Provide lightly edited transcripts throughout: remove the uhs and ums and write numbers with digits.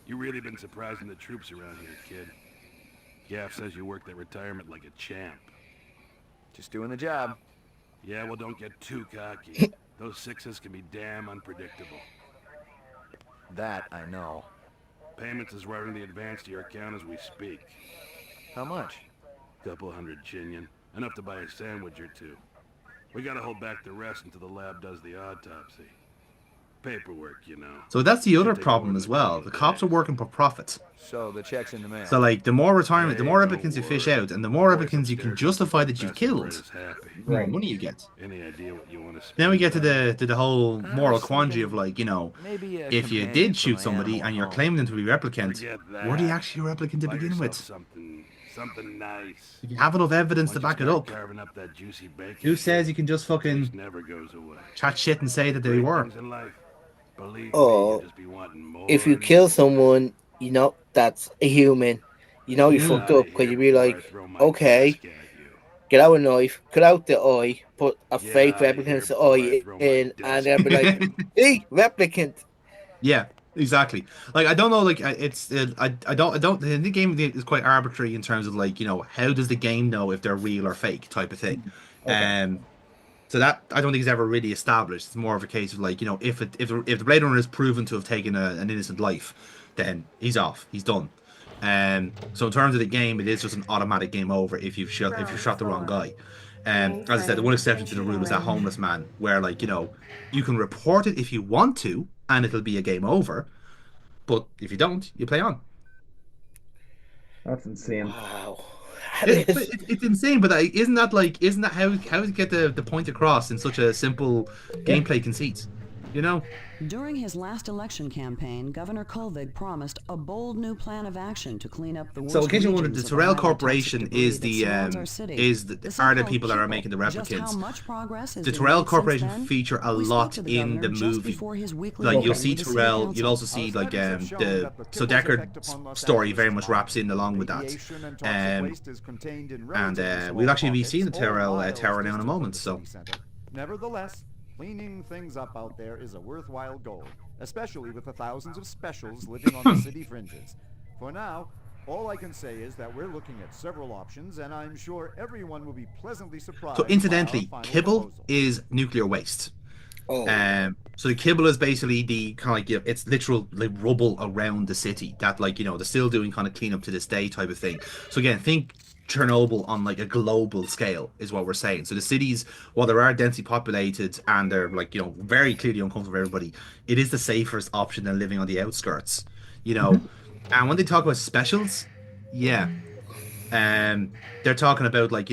You really been surprising the troops around here, kid. Gaff says you worked that retirement like a champ. Just doing the job. Yeah, well, don't get too cocky. Those sixes can be damn unpredictable. That I know. Payments is right in the advance to your account as we speak. How much? Couple hundred chinion. Enough to buy a sandwich or two. We gotta hold back the rest until the lab does the autopsy. Paperwork, you know. So that's the other Should take more problem than as a couple well. The of cops are days. working for profit. So the check's in the So mail. like the more retirement, the Hey, more don't replicants you fish worry. out, and the The more boys replicants you can upstairs will justify keep that you've Professor killed, Prentice happy. the more Right. money you get. Any idea what you want to Then we spend get it to on? the whole I moral was quandary of thinking like, maybe a if you companion did for shoot my somebody animal at and you're home. claiming them to be replicants, Forget were they that. actually a replicant to Buy begin yourself with? something nice. If you have enough evidence to Once you back it start up, carving up that juicy bacon who shit, says you can just the taste fucking never goes away. chat shit and say that they Great were? things in life. Believe me, you Or just be wanting if more you and kill more. someone, that's a human. You Get fucked Mm. out of up because here you be before I like, throw my okay, desk at you. get out a knife, cut out the eye, put a Get fake out of here replicant's before I eye throw my in, and desk then be at like, you. hey, replicant. Yeah, exactly. Like I don't know. Like it's I don't. The game is quite arbitrary in terms of like how does the game know if they're real or fake type of thing. Okay. Um. So that I don't think is ever really established. It's more of a case of like if the Blade Runner is proven to have taken an innocent life, then he's off. He's done. So in terms of the game, it is just an automatic game over if you Round shot the wrong 4. guy. As I said, the one Mainframe exception to the rule is that machinery. homeless man, where like you can report it if you want to, and it'll be a game over. But if you don't, you play on. That's insane. Wow. That But is. it's insane. But isn't that how you get the point across in such a simple Yeah. gameplay conceit? You know. During his last election campaign, Governor Kolvig promised a bold new plan of action to clean up the So in worst case you wondered, the regions of the Tyrrell highly toxic Corporation debris is that surrounds our city. The are the so-called people that are people. making the Just how replicants. much progress has The been Tyrrell made since Corporation then? feature a We spoke lot to the in governor the just movie. before his weekly Like you'll meeting see with the city Tyrell, you'll council. also see like Studies have shown the that the so kibble's Deckard effect upon Los story Angeles very is much mild. wraps in along with that. Radiation and toxic Um, waste is contained in and relatively small we'll actually be seeing the pockets or Tyrell miles tower now in a distant from moment. the So city center. Nevertheless, cleaning things up out there is a worthwhile goal, especially with the thousands of specials living on the city fringes. For now, all I can say is that we're looking at several options, and I'm sure everyone will be pleasantly surprised by our incidentally, final kibble proposal. is nuclear waste. Oh. So the kibble is basically the kind of like it's literal like rubble around the city that like they're still doing kind of cleanup to this day type of thing. So again, think Chernobyl on like a global scale is what we're saying. So the cities, while they are densely populated and they're like very clearly uncomfortable for everybody, it is the safest option than living on the outskirts. You know, and when they talk about specials, yeah, they're talking about like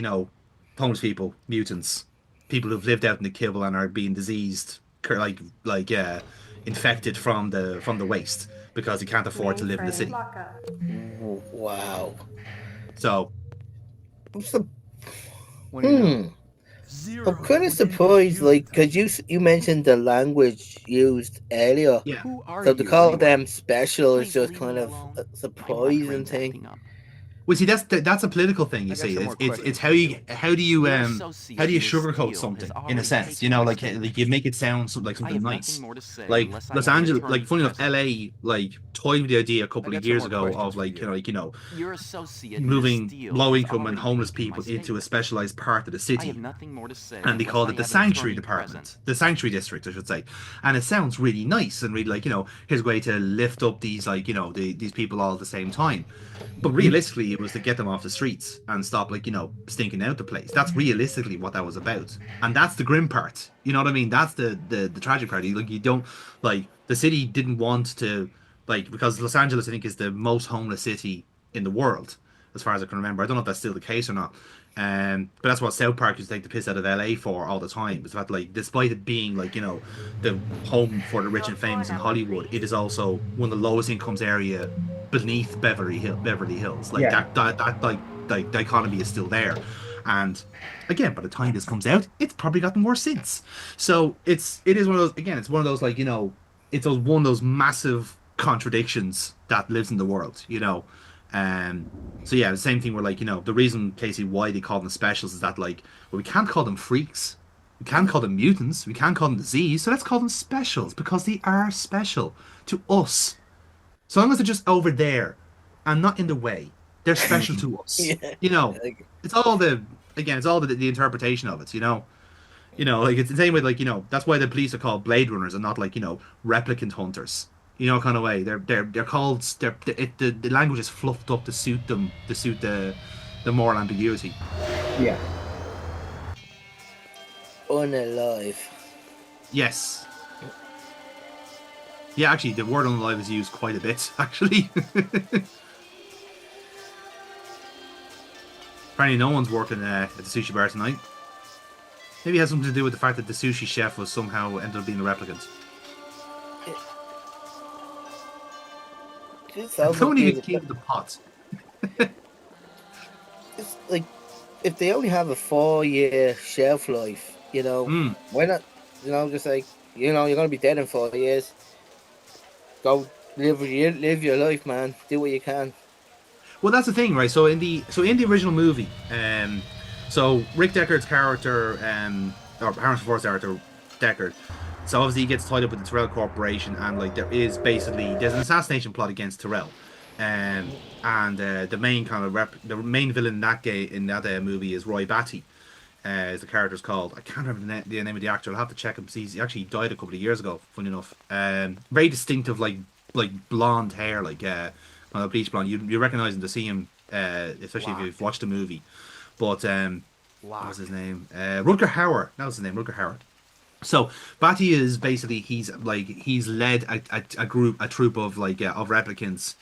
homeless people, mutants, people who've lived out in the kibble and are being diseased, infected from the waste because they can't afford to live in the Mainframe city. lockup. Wow. So What's the What do you know? hmm? I'm kind of surprised, like, because you mentioned the language used earlier. yeah, Who are So to you call anyway? them special is Please just leave kind me of alone. a My blood surprising brain's thing. acting up. well, see, that's a political thing. You I got see, some more it's questions for you. Your how do you associate, Ms. sugarcoat Steele, has something in a already sense? taken my Like you statement. make it sound like I something have nothing nice. more to say Like unless I Los have an Angeles, like attorney funny enough, present. LA like toyed with the idea a I couple of got some years more ago questions of for like you. Your associate, Ms. moving Steele, low has income and already homeless taken my people into a statement. specialized part of the I have city, nothing more to say and they unless called I it the have an sanctuary attorney department, present. the sanctuary district, I should say. And it sounds really nice and really like here's a way to lift up these like these people all at the same time. But realistically, it was to get them off the streets and stop like stinking out the place. That's realistically what that was about, and that's the grim part. You know what I mean? That's the tragic part. Like you don't like the city didn't want to like because Los Angeles I think is the most homeless city in the world as far as I can remember. I don't know if that's still the case or not. But that's what South Park used to take the piss out of LA for all the time. Is that like, despite it being like the home for the rich Your and floor famous in number, Hollywood, it please. is also one of the lowest incomes area beneath Beverly Hills. Like Yeah. that like dichotomy is still there. And again, by the time this comes out, it's probably gotten worse since. So it is one of those again. It's one of those like it's one of those massive contradictions that lives in the world. Um, so yeah, the same thing where like the reason Casey why they call them specials is that like well, we can't call them freaks, we can't call them mutants, we can't call them disease, so let's call them specials because they are special to us. So long as they're just over there and not in the way, they're special to us. Yeah. You know, Like, it's all the interpretation of it. Like it's the same way. Like that's why the police are called Blade Runners and not like replicant hunters. Kind of way. They're called. The language is fluffed up to suit them, to suit the moral ambiguity. Yeah. unalive. Yes. Yeah, actually, the word unalive is used quite a bit, actually. Apparently no one's working at the sushi bar tonight. Maybe it has something to do with the fact that the sushi chef was somehow ended up being a replicant. Someone even keep the pot. It's like, if they only have a 4-year shelf life, why not, just like, you're going to be dead in 4 years. Go live your life, man. Do what you can. Well, that's the thing, right? So in the original movie, so Rick Deckard's character, or Harrison Ford's character, Deckard, so obviously he gets tied up with the Tyrrell Corporation, and like there's an assassination plot against Tyrrell, and the main kind of the main villain in that movie is Roy Batty, as the character's called. I can't remember the name of the actor. I'll have to check him. He actually died a couple of years ago. Funny enough, very distinctive, like blonde hair, like bleach blonde. You recognize him to see him, especially if you've watched the movie. But what was his name? Rutger Hauer. That was his name, Rutger Hauer. So Batty is basically he's led a troop of of replicants.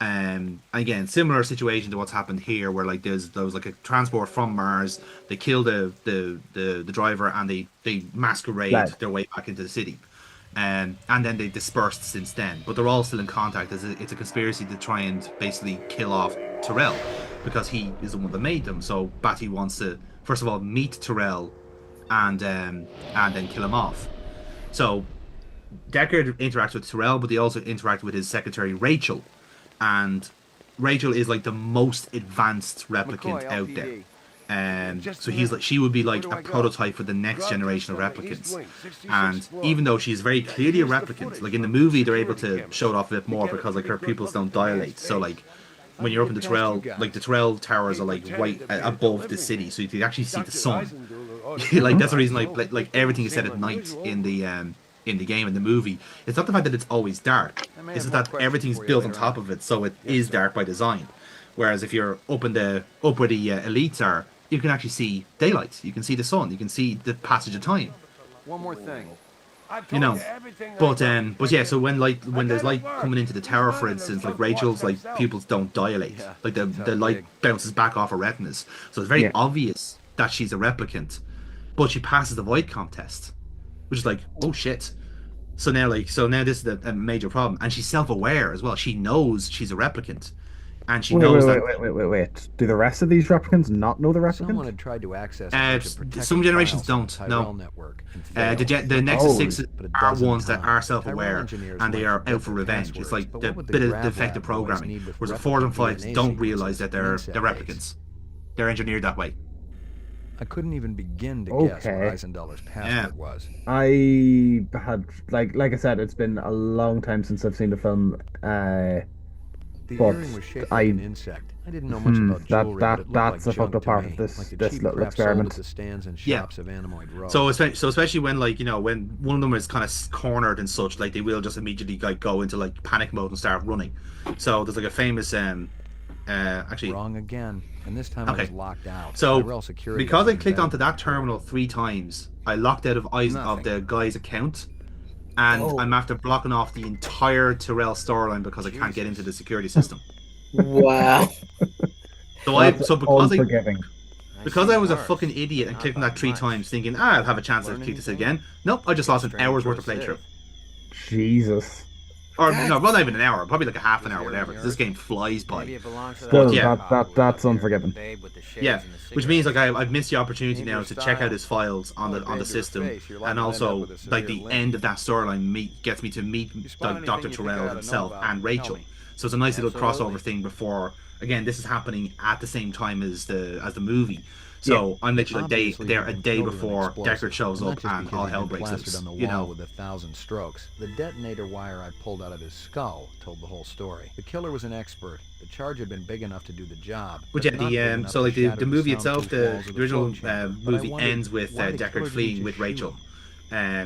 Again, similar situation to what's happened here, where like there was like a transport from Mars. They kill the driver and they masquerade their way back into the city. And then they dispersed since then, but they're all still in contact. It's a conspiracy to try and basically kill off Tyrrell, because he is the one that made them. So Batty wants to first of all meet Tyrrell, and then kill him off. So Deckard interacts with Tyrrell, but they also interact with his secretary Rachel, and Rachel is like the most advanced replicant out there. So she would be like a prototype for the next generation of replicants. And even though she's very clearly a replicant, like in the movie they're able to show it off a bit more because like her pupils don't dilate. So like when you're up in the Tyrrell, like the Tyrrell towers are like right above the city, so you can actually see the sun. Like that's the reason like everything is set at night in the game, in the movie. It's not the fact that it's always dark, it's that everything's built on top of it, so it is dark by design. Whereas if you're up where the elites are, you can actually see daylight, you can see the sun, you can see the passage of time. One more thing. But yeah, so when there's light coming into the tower, for instance, like Rachel's like pupils don't dilate, like the light bounces back off her retinas, so it's very obvious that she's a replicant, but she passes the void comp test, which is like, oh shit. So now this is a major problem, and she's self-aware as well. She knows she's a replicant. And she knows that. Wait. Do the rest of these replicants not know the replicant? Someone had tried to access some generations don't. No. The Nexus 6 are ones that are self-aware, and they are out for revenge. It's like the bit of defective programming. Whereas the 4s and 5s don't realize that they're replicants. They're engineered that way. I couldn't even begin to guess what Eisendaller's password was. I had like I said, it's been a long time since I've seen the film. The earring was shaped like an insect. I didn't know much about jewelry, that's the fucked up part of this little experiment. The stands and shops of Animoid Row. So especially when when one of them is kind of cornered and such, like they will just immediately like go into like panic mode and start running. So there's like a famous actually wrong again, and this time I was locked out. So because I clicked onto that terminal 3 times, I locked out of the guy's account. And I'm after blocking off the entire Tyrrell storyline because I can't get into the security system. Wow. Because I was a fucking idiot and clicked on that 3 times thinking, I'll have a chance to click this again. Nope, I just lost an hour's worth of playthrough. Jesus. Or no, not even an hour, probably like a half an hour, whatever. This game flies by. Still, that's unforgiving. Yeah, which means like I've missed the opportunity now to check out his files on the system, and also like the end of that storyline gets me to meet like Dr. Tyrrell himself and Rachel. So it's a nice little crossover thing before. Again, this is happening at the same time as the movie. So I'm literally Obviously, there he'd a been day killed with an before explosive, Deckard shows not up just and because all he'd hell been breaks plastered loose. on the You wall know. with 1,000 strokes. The detonator wire I pulled out of his skull told the whole story. The killer was an expert. The charge had been big enough to do the job. But but yeah, not big the enough so to like the shatter movie itself, soundproof the walls of original flow chamber. But I movie wondered, ends with why did Deckard killers fleeing need to with shoot Rachel. him?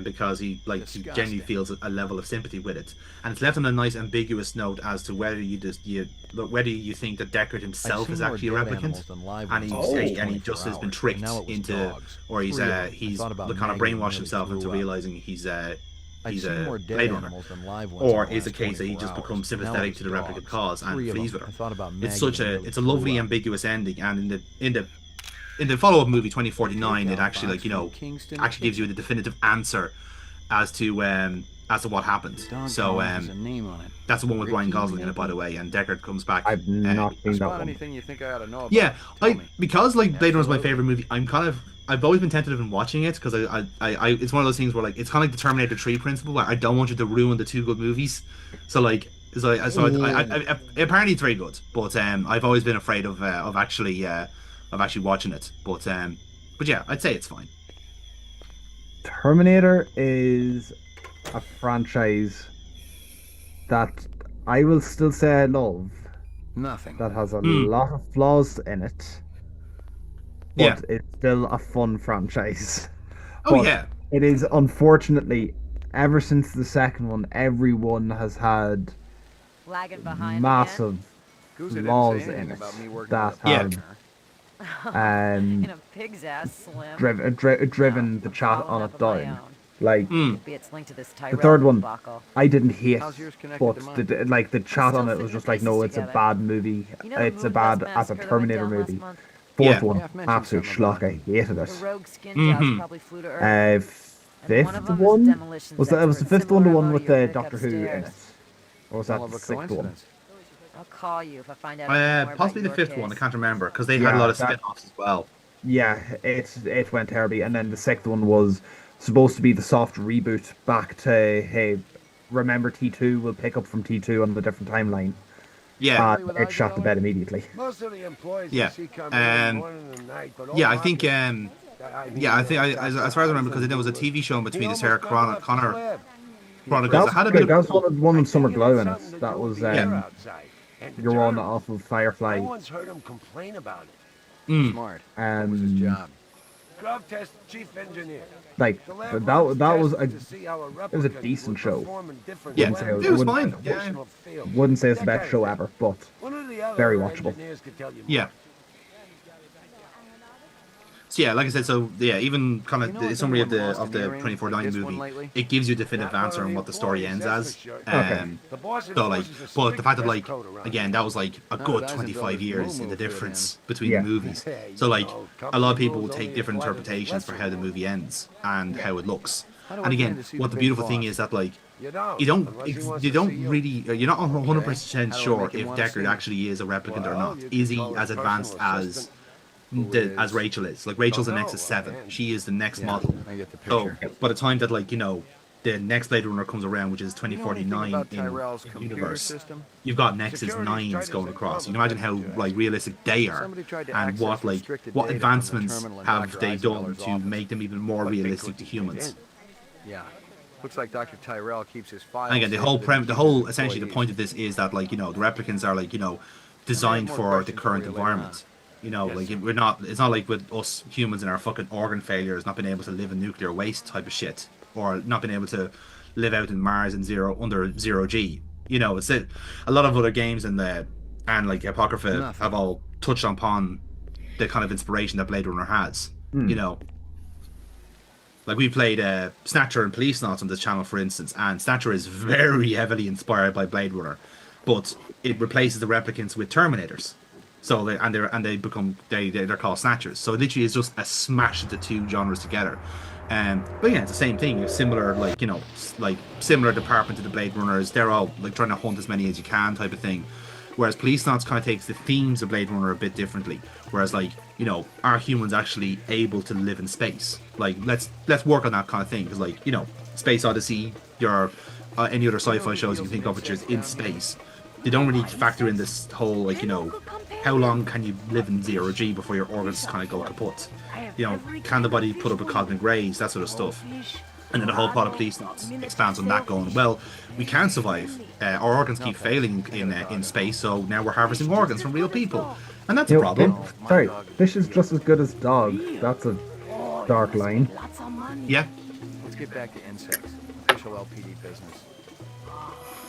Because he genuinely Disgusting. feels a level of sympathy with it, and it's left on a nice ambiguous note as to whether whether you think that Deckard himself I'd is seen more actually a dead replicant, animals than live and ones in the he 24 just has been hours, tricked and now it was into, dogs. or he's 3 of them. I he's thought about kind of Maggie and brainwashed nearly himself into threw up. realizing he's I'd a seen more dead Blade Runner, animals than live ones or in the is the last case that he 24 just hours. becomes Now it sympathetic was to the replicant dogs. cause and 3 of flees them. with I her. thought about Maggie It's such and a nearly it's a threw lovely up. ambiguous ending, and in the follow-up movie 2049 it actually Box from Kingston, actually gives you the definitive answer as to what happened. Dog So collar has a name on it. that's the one with Ryan Ricky, Gosling in it, by maybe? the way, and Deckard comes back. I've not seen that Spot one. anything you think I ought to know about? Yeah, Tell me. because like Blade Runner's my Absolutely. favorite movie. I've always been tentative in watching it because I it's one of those things where like it's kind of like the Terminator 3 principle, where I don't want you to ruin the 2 good movies. So like apparently it's very good, but I've always been afraid of actually watching it. But yeah, I'd say it's fine. Terminator is a franchise that I will still say I love. Nothing. That has a lot of flaws in it, but Yeah. it's still a fun franchise. Oh But yeah. it is, unfortunately, ever since the second one, everyone has had Lagging behind massive Guza didn't say flaws anything in it about me working that with a Yeah. have again. In a pig's ass, Slim. driven the I'm chat following on up it on my down. own. Like Maybe it's linked to this the Tyrrell third one, debacle. I didn't hate, How's yours connected but to mine? the chat on still it was fitting just the like, no, pieces it's a together. bad movie. You know the It's a Moonbus bad as a massacre that went Terminator down last movie. month? Fourth Yeah. one, Yeah, I've mentioned absolute something about schlock. I hated The it. rogue skin jobs probably flew to Earth. And Fifth one of them is one demolitions was the expert, fifth one, the similar one MO with to your the pick Doctor Who in it, upstairs. or was Hell that of the a sixth one? coincidence. I'll call you if I find out anything more Possibly the about your 5th one. I case. can't remember because they had a Yeah, lot of that- spin-offs as well. Yeah, it went terribly, and then the sixth one was supposed to be the soft reboot back to, hey, remember T2? We'll pick up from T2 on the different timeline. Yeah. It shot the bed immediately. Most of the employees Yeah. you see come in the morning and night, but Yeah, all I think obvious- as far as I remember, because there was a TV show in between the Sarah Connor Chronicles. That That had a was bit good. That of was one with Summer Glow in it. That was your one off of Firefly. No one's heard him complain about it. Smart. That was his job. Glove test chief engineer. Like The lab that runs was a testing to see how a it was a replicant decent would show. perform in different Yeah, labs it was in fine. a Yeah. fictional field. wouldn't say it's the That best kind show of ever, but One of the other very watchable. engineers could tell you more. Yeah. So yeah, like I said, so yeah, even kind of You know the what, summary of anyone the lost an earring 24/9 like this one movie, lately? it gives you a definitive Not answer one on of what the the story employees, ends that's as. for sure. Okay. The boss So like, enforces a but the strict fact that dress like code around again, here. that was like a None good of the 25 Eisenhower's years moo in the moo fit difference in. between Yeah. the movies. Yeah, So you like know, a lot of company people rules take only different apply to the interpretations for how the lesser movie ends and how it looks. How do I And plan again, to see what the big beautiful thing boss? is that like You don't. you don't unless he wants you to don't see you. really you're not 100% How do I sure make him if wanna see Deckard me? actually is a replicant or Well, not. you Is could he call as his advanced personal as assistant. as Rachel is? Like Rachel's the Don't Nexus know, 7. man. She is the next Yeah, model. I get the So picture. by the time that like the next Blade Runner comes around, which is You know anything 2049 about in Tyrrell's the computer universe, system? you've got Nexus Security's 9s tried to going say across. You can problem, imagine how but like realistic they are, Somebody tried to and access what like restricted what data from the advancements terminal in have Dr. they done Eisenhower's to office. make them even more But they realistic to couldn't get humans. in. Yeah. Looks like Dr. Tyrrell keeps his files. And again, the safe whole with his essentially the employees. point of this is that like the replicants are like designed more for the questions current for you later environment. We're not. It's not like with us humans and our fucking organ failures, not being able to live in nuclear waste type of shit, or not being able to live out in Mars in under 0 G. It's a lot of other games and like Apocrypha Nothing. have all touched upon the kind of inspiration that Blade Runner has. Like we played Snatcher and Police Knots on this channel, for instance, and Snatcher is very heavily inspired by Blade Runner, but it replaces the replicants with Terminators. So they're called Snatchers. So it literally is just a smash of the two genres together. But yeah, it's the same thing. It's similar, like similar department to the Blade Runners. They're all like trying to hunt as many as you can, type of thing. Whereas Police Knots kind of takes the themes of Blade Runner a bit differently. Whereas are humans actually able to live in space? Like let's work on that kind of thing, because Space Odyssey, your any other sci-fi shows you can think of which is in space, they don't really factor in this whole how long can you live in zero G before your organs kind of go kaput? You know, can the body put up a cognitive raise, that sort of stuff. And then the whole plot of Police Notes expands on that, going, well, we can't survive. Our organs keep failing in space, so now we're harvesting organs from real people, and that's a problem. Sorry, fish is just as good as dog. That's a dark line. Yeah. Let's get back to insects. Official LPD business.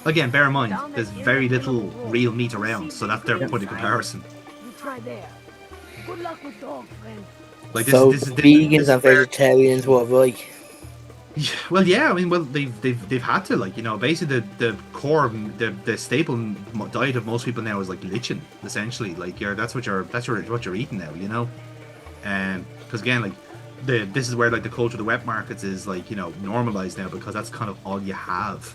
Again, bear in mind, there's very little real meat around, so that's their point of comparison. You try there. Good luck with dog, friend. Like So this vegans and vegetarians were right. Well, yeah, I mean, well, they've had to, like, you know, basically the core, the staple diet of most people now is like lichen, essentially. Like, that's what you're eating now, you know. Because again, like, this is where like the culture of the wet markets is, like, you know, normalized now, because that's kind of all you have.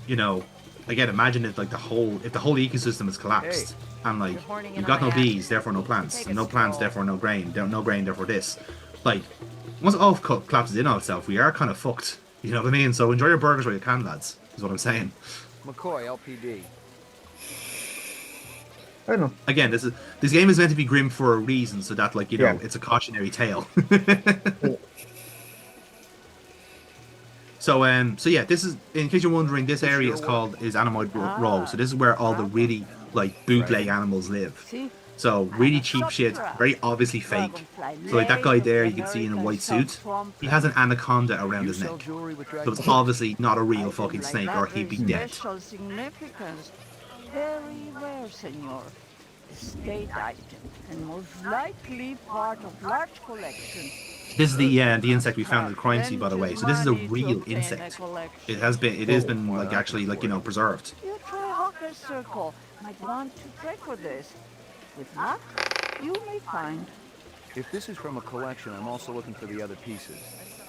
You know, again, imagine if like the whole ecosystem is collapsed, and like you've got no bees, therefore no plants, and no plants, therefore no grain, therefore this. Like, once it all collapses in on itself, we are kind of fucked. You know what I mean? So enjoy your burgers while you can, lads. Is what I'm saying. McCoy, LPD. I don't know. Again, this game is meant to be grim for a reason, so that, like, you know, it's a cautionary tale. So yeah, this is, in case you're wondering, this area is Animoid Row. So this is where all the really like bootleg animals live. So really cheap shit, very obviously fake. So like that guy there, you can see in a white suit, he has an anaconda around his neck. So it's obviously not a real fucking snake, or he'd be dead. Special significance. Very rare, senor. State item, and most likely part of large collection. This is the insect we found at the crime scene, by the way. So this is a real insect. It has been like actually, like, you know, preserved. You try Hawker's Circle. Might want to try for this. With luck, you may find. If this is from a collection, I'm also looking for the other pieces.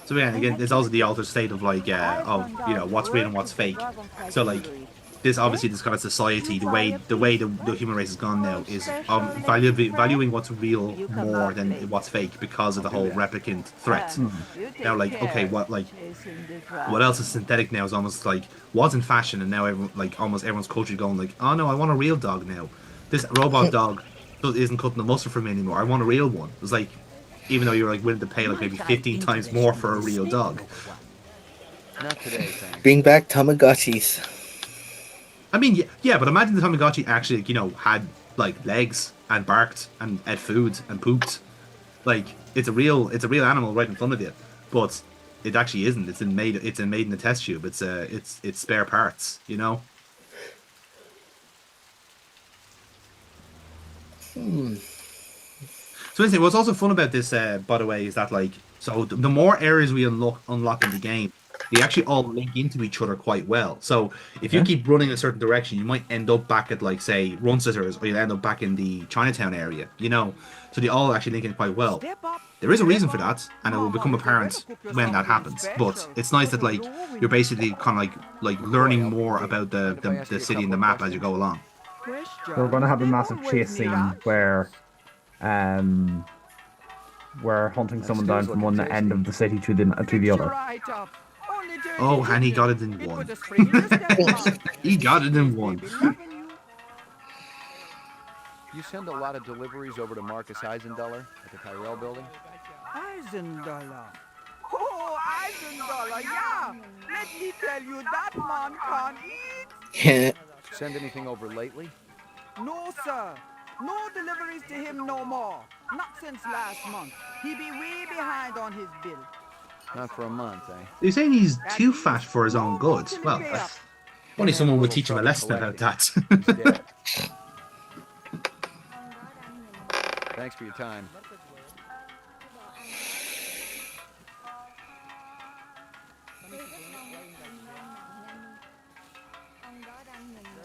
So yeah, again, there's also the altered state of like of, you know, what's real and what's fake. So like this, obviously, this kind of society, the way the human race has gone now is valuing what's real more than what's fake, because of the whole replicant threat. Now, like, okay, what else is synthetic now is almost like was in fashion, and now almost everyone's culture going like, oh no, I want a real dog now. This robot dog isn't cutting the mustard for me anymore. I want a real one. It's like, even though you're like willing to pay like maybe 15 times more for a real dog. Not today, thanks. Bring back Tamagotchis. I mean, yeah, but imagine the Tamagotchi actually, you know, had like legs and barked and ate food and pooped. Like, it's a real animal right in front of you, but it actually isn't. It's made in a test tube. It's spare parts, you know. So anyway, what's also fun about this, by the way, is that, like, so the more areas we unlock in the game, they actually all link into each other quite well. So if you keep running a certain direction, you might end up back at, like, say, Runcisters, or you'll end up back in the Chinatown area, you know. So they all actually link in quite well. There is a reason for that, and it will become apparent when that happens. But it's nice that, like, you're basically kind of like learning more about the city and the map as you go along. So we're going to have a massive chase scene where we're hunting someone down from one end of the city to the other. Oh, and he got it in one. He got it in one. You send a lot of deliveries over to Marcus Eisenduller at the Tyrrell building? Eisenduller. Oh, Eisenduller, yeah. Let me tell you, that man can't eat. Send anything over lately? No, sir. No deliveries to him no more. Not since last month. He be way behind on his bill. Not for a month, eh? You're saying he's too fat for his own good. Well, only someone would teach him a lesson about that. Thanks for your time.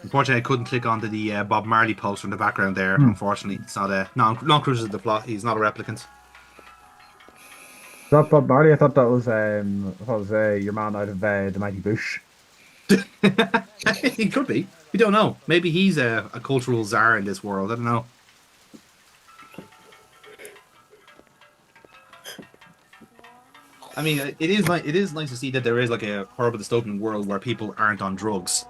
Unfortunately, I couldn't click onto the Bob Marley poster in the background there. Unfortunately, it's not a non-cruises the plot. He's not a replicant. Is that Bob Marley? I thought that was your man out of the Mighty Bush. He could be. We don't know. Maybe he's a cultural czar in this world. I don't know. I mean, it is nice to see that there is like a horrible dystopian world where people aren't on drugs.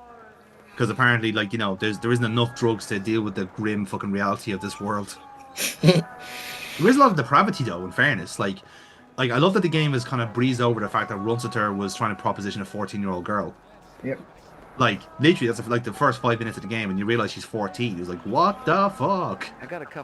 Because apparently, like, you know, there isn't enough drugs to deal with the grim fucking reality of this world. There is a lot of depravity, though, in fairness. Like I love that the game has kind of breezed over the fact that Runsiter was trying to proposition a 14-year-old girl. Yep. Like, literally, that's like the first 5 minutes of the game, and you realize she's 14. It was like, what the fuck? I got a couple